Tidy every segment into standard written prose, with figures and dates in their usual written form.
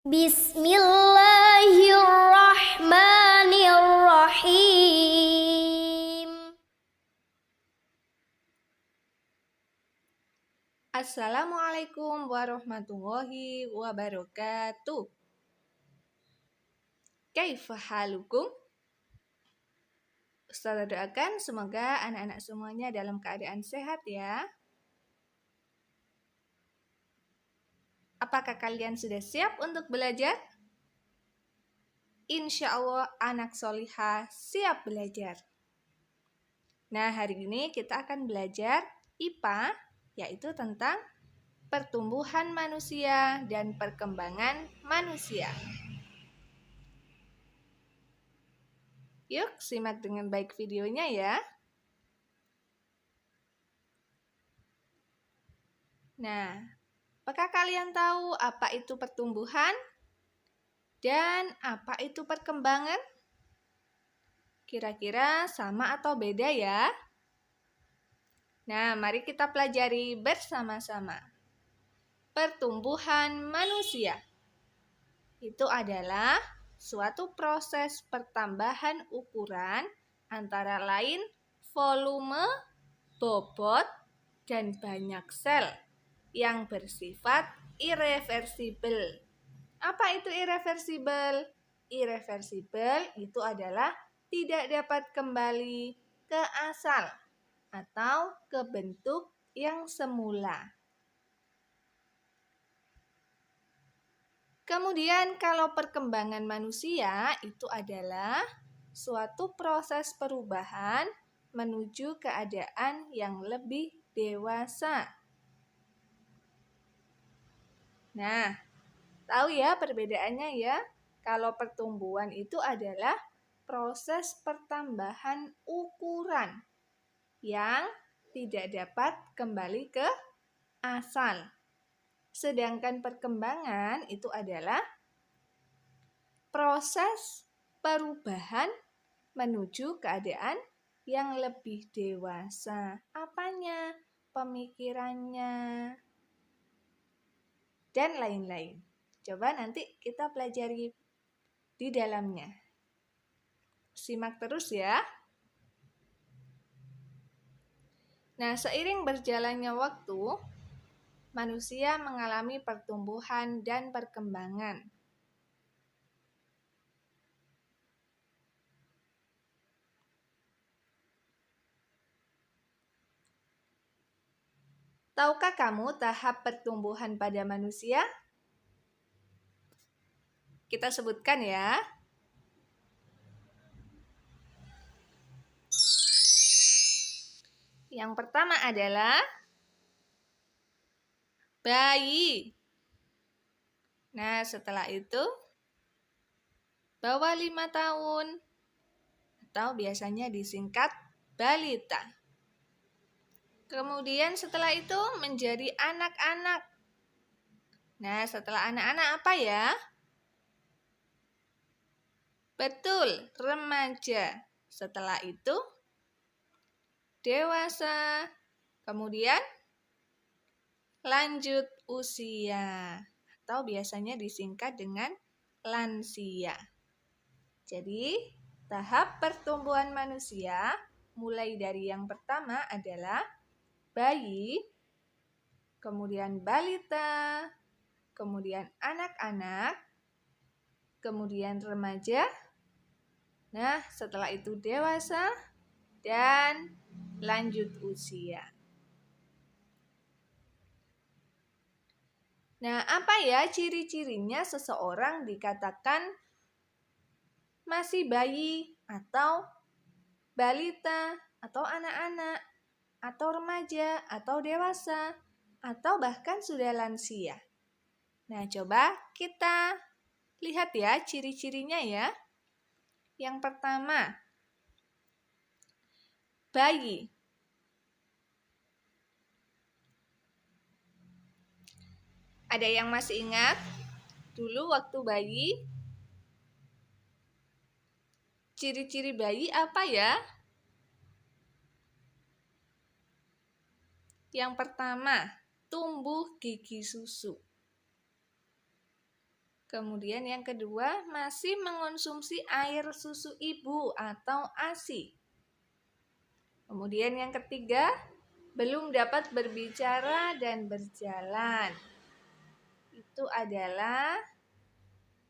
Bismillahirrahmanirrahim. Assalamualaikum warahmatullahi wabarakatuh. Kaifa halukum? Ustazah doakan semoga anak-anak semuanya dalam keadaan sehat ya. Apakah kalian sudah siap untuk belajar? Insya Allah anak solihah siap belajar. Nah, hari ini kita akan belajar IPA, yaitu tentang pertumbuhan manusia dan perkembangan manusia. Yuk, simak dengan baik videonya ya. Nah, apakah kalian tahu apa itu pertumbuhan dan apa itu perkembangan? Kira-kira sama atau beda ya? Nah, mari kita pelajari bersama-sama. Pertumbuhan manusia itu adalah suatu proses pertambahan ukuran antara lain volume, bobot, dan banyak sel yang bersifat irreversibel. Apa itu irreversibel? Irreversibel itu adalah tidak dapat kembali ke asal atau ke bentuk yang semula. Kemudian kalau perkembangan manusia itu adalah suatu proses perubahan menuju keadaan yang lebih dewasa. Nah, tahu ya perbedaannya ya? Kalau pertumbuhan itu adalah proses pertambahan ukuran yang tidak dapat kembali ke asal. Sedangkan perkembangan itu adalah proses perubahan menuju keadaan yang lebih dewasa. Apanya? Pemikirannya, dan lain-lain. Coba nanti kita pelajari di dalamnya. Simak terus ya. Nah, seiring berjalannya waktu, manusia mengalami pertumbuhan dan perkembangan. Tahukah kamu tahap pertumbuhan pada manusia? Kita sebutkan ya. Yang pertama adalah bayi. Nah, setelah itu bawah 5 tahun atau biasanya disingkat balita. Kemudian setelah itu menjadi anak-anak. Nah, setelah anak-anak apa ya? Betul, remaja. Setelah itu dewasa. Kemudian lanjut usia atau biasanya disingkat dengan lansia. Jadi, tahap pertumbuhan manusia mulai dari yang pertama adalah bayi, kemudian balita, kemudian anak-anak, kemudian remaja. Nah, setelah itu dewasa dan lanjut usia. Nah, apa ya ciri-cirinya seseorang dikatakan masih bayi atau balita atau anak-anak atau remaja atau dewasa atau bahkan sudah lansia? Nah, coba kita lihat ya ciri-cirinya ya. Yang pertama, bayi. Ada yang masih ingat dulu waktu bayi? Ciri-ciri bayi apa ya? Yang pertama, tumbuh gigi susu. Kemudian yang kedua, masih mengonsumsi air susu ibu atau ASI. Kemudian yang ketiga, belum dapat berbicara dan berjalan. Itu adalah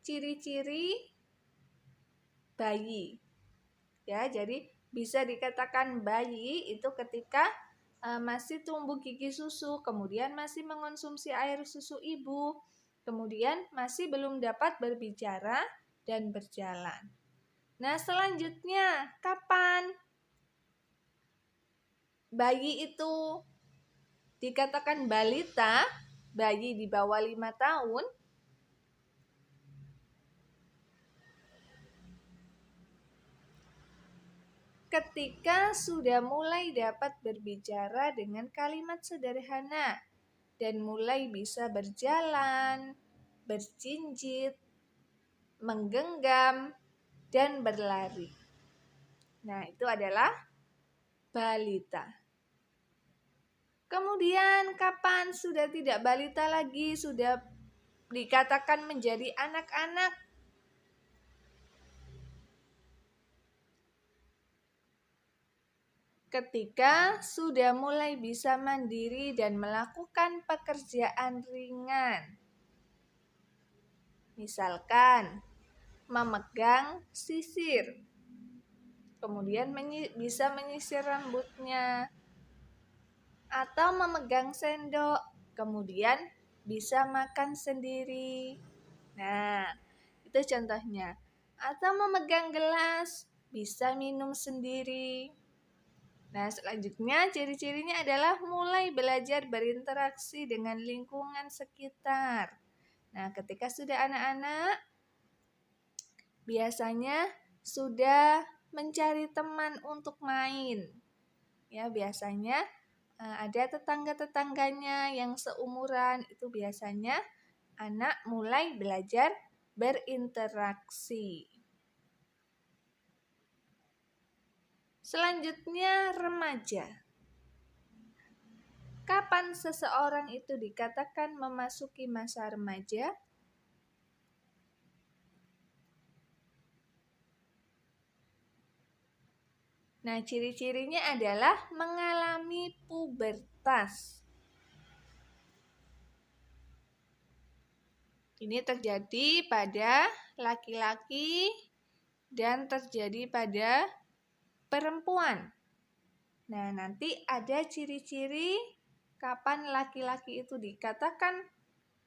ciri-ciri bayi. Ya, jadi bisa dikatakan bayi itu ketika masih tumbuh gigi susu, kemudian masih mengonsumsi air susu ibu, kemudian masih belum dapat berbicara dan berjalan. Nah, selanjutnya kapan bayi itu dikatakan balita, bayi di bawah 5 tahun? Ketika sudah mulai dapat berbicara dengan kalimat sederhana dan mulai bisa berjalan, berjinjit, menggenggam, dan berlari. Nah, itu adalah balita. Kemudian kapan sudah tidak balita lagi, sudah dikatakan menjadi anak-anak? Ketika sudah mulai bisa mandiri dan melakukan pekerjaan ringan. Misalkan memegang sisir, kemudian bisa menyisir rambutnya, atau memegang sendok, kemudian bisa makan sendiri. Nah, itu contohnya. Atau memegang gelas, bisa minum sendiri. Nah, selanjutnya ciri-cirinya adalah mulai belajar berinteraksi dengan lingkungan sekitar. Nah, ketika sudah anak-anak, biasanya sudah mencari teman untuk main. Ya, biasanya ada tetangga-tetangganya yang seumuran, itu biasanya anak mulai belajar berinteraksi. Selanjutnya remaja. Kapan seseorang itu dikatakan memasuki masa remaja? Nah, ciri-cirinya adalah mengalami pubertas. Ini terjadi pada laki-laki dan terjadi pada perempuan. Nah, nanti ada ciri-ciri kapan laki-laki itu dikatakan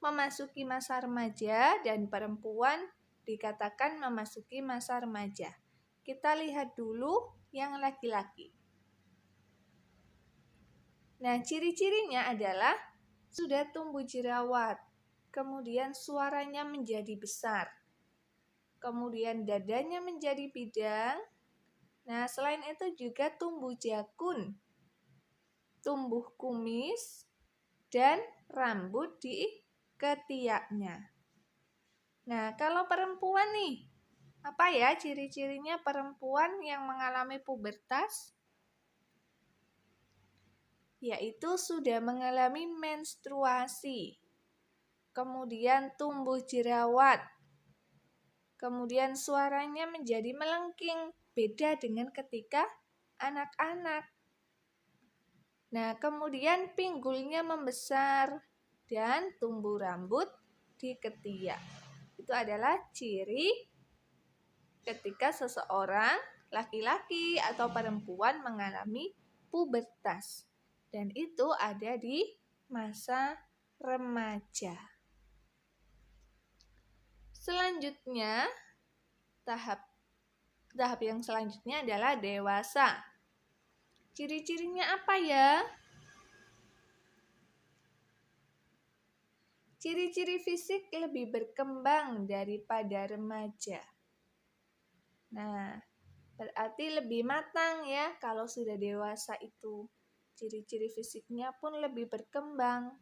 memasuki masa remaja dan perempuan dikatakan memasuki masa remaja. Kita lihat dulu yang laki-laki. Nah, ciri-cirinya adalah sudah tumbuh jerawat, kemudian suaranya menjadi besar, kemudian dadanya menjadi bidang. Nah, selain itu juga tumbuh jakun, tumbuh kumis, dan rambut di ketiaknya. Nah, kalau perempuan nih, apa ya ciri-cirinya perempuan yang mengalami pubertas? Yaitu sudah mengalami menstruasi, kemudian tumbuh jerawat, kemudian suaranya menjadi melengking, beda dengan ketika anak-anak. Nah, kemudian pinggulnya membesar dan tumbuh rambut di ketiak. Itu adalah ciri ketika seseorang laki-laki atau perempuan mengalami pubertas. Dan itu ada di masa remaja. Selanjutnya, tahap yang selanjutnya adalah dewasa. Ciri-cirinya apa ya? Ciri-ciri fisik lebih berkembang daripada remaja. Nah, berarti lebih matang ya kalau sudah dewasa itu. Ciri-ciri fisiknya pun lebih berkembang.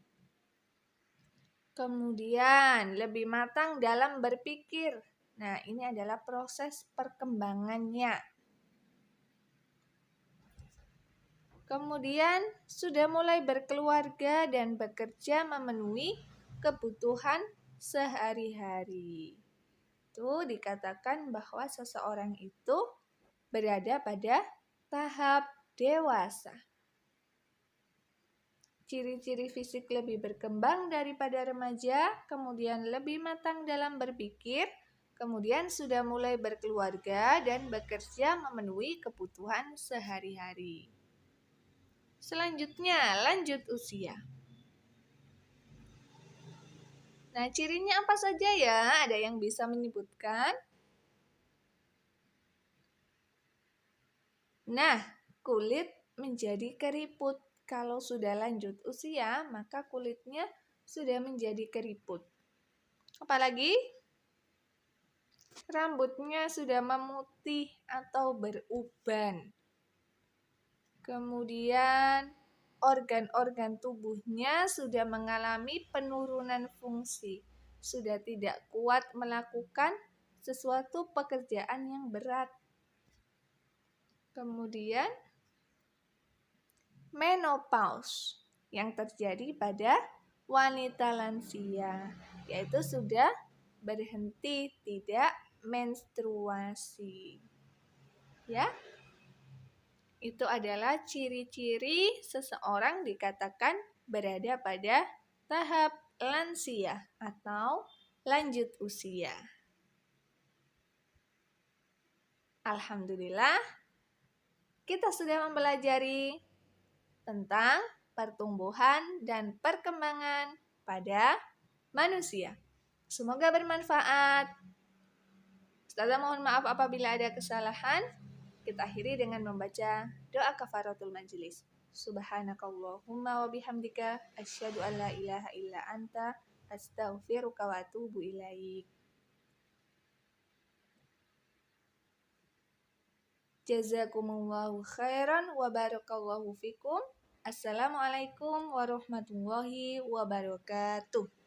Kemudian, lebih matang dalam berpikir. Nah, ini adalah proses perkembangannya. Kemudian, sudah mulai berkeluarga dan bekerja memenuhi kebutuhan sehari-hari. Itu dikatakan bahwa seseorang itu berada pada tahap dewasa. Ciri-ciri fisik lebih berkembang daripada remaja, kemudian lebih matang dalam berpikir, kemudian sudah mulai berkeluarga dan bekerja memenuhi kebutuhan sehari-hari. Selanjutnya, lanjut usia. Nah, cirinya apa saja ya? Ada yang bisa menyebutkan? Nah, kulit menjadi keriput. Kalau sudah lanjut usia, maka kulitnya sudah menjadi keriput. Apalagi? Rambutnya sudah memutih atau beruban. Kemudian, organ-organ tubuhnya sudah mengalami penurunan fungsi. Sudah tidak kuat melakukan sesuatu pekerjaan yang berat. Kemudian, menopause yang terjadi pada wanita lansia, yaitu sudah berhenti tidak menstruasi. Ya, itu adalah ciri-ciri seseorang dikatakan berada pada tahap lansia atau lanjut usia. Alhamdulillah, kita sudah mempelajari tentang pertumbuhan dan perkembangan pada manusia. Semoga bermanfaat. Ustazah mohon maaf apabila ada kesalahan. Kita akhiri dengan membaca doa kafaratul majelis. Subhanakallahumma wa bihamdika asyhadu an la ilaha illa anta astaghfiruka wa atubu ilaik. Jazakumullahu khairan wa barakallahu fikum. Assalamualaikum warahmatullahi wabarakatuh.